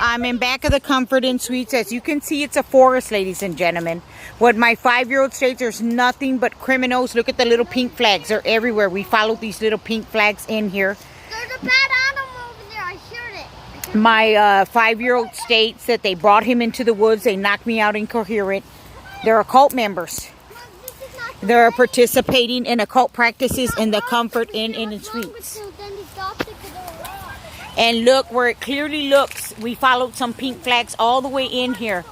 I'm in back of the Comfort Inn Suites. As you can see, it's a forest, ladies and gentlemen. What my 5-year-old states, there's nothing but criminals. Look at the little pink flags. They're everywhere. We followed these little pink flags in here. There's a bad animal over there. I heard it. My 5-year-old states that they brought him into the woods. They knocked me out incoherent. They're occult members. They're participating in occult practices in the Comfort Inn and Suites. And look where it clearly looks. We followed some pink flags all the way in here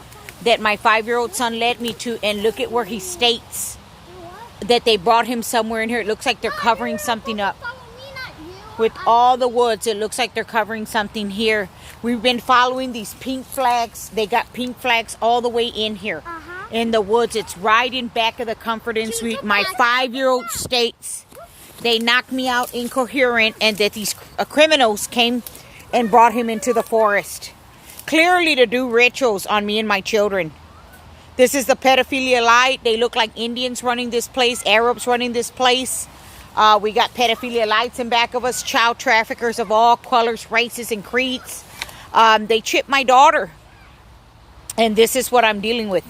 that my 5-year-old son led me to. And look at where he states that they brought him somewhere in here. It looks like they're covering something up. With all the woods, it looks like they're covering something here. We've been following these pink flags. They got pink flags all the way in here. In the woods. It's right in back of the Comfort Inn Suite. My 5-year-old states they knocked me out incoherent and that these criminals came and brought him into the forest. Clearly to do rituals on me and my children. This is the pedophilia light. They look like Indians running this place, Arabs running this place. We got pedophilia lights in back of us, child traffickers of all colors, races, and creeds. They chipped my daughter. And this is what I'm dealing with.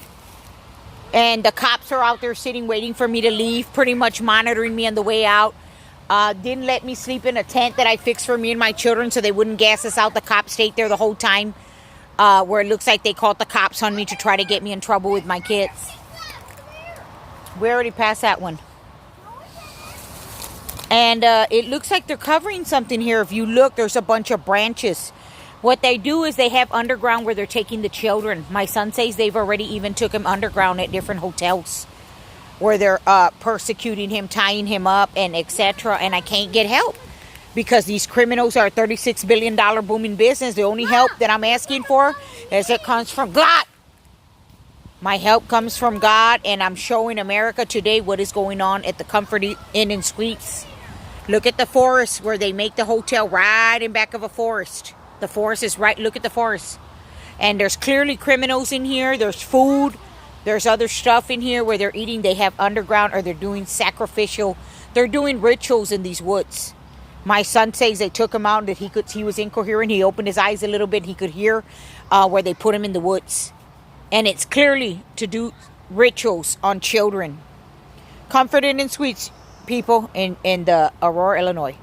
And the cops are out there sitting, waiting for me to leave, pretty much monitoring me on the way out. Didn't let me sleep in a tent that I fixed for me and my children so they wouldn't gas us out. The cops stayed there the whole time, where it looks like they called the cops on me to try to get me in trouble with my kids. We already passed that one. And it looks like they're covering something here. If you look, there's a bunch of branches. What they do is they have underground where they're taking the children. My son says they've already even took him underground at different hotels where they're persecuting him, tying him up, and etc. And I can't get help because these criminals are a $36 billion booming business. The only help that I'm asking for is it comes from God. My help comes from God, and I'm showing America today what is going on at the Comfort Inn and Suites. Look at the forest where they make the hotel right in back of a forest. The forest is right. Look at the forest. And there's clearly criminals in here. There's food. There's other stuff in here where they're eating. They have underground or they're doing sacrificial. They're doing rituals in these woods. My son says they took him out and that he was incoherent. He opened his eyes a little bit. He could hear where they put him in the woods. And it's clearly to do rituals on children. Comfort Inn and Suites, people in Aurora, Illinois.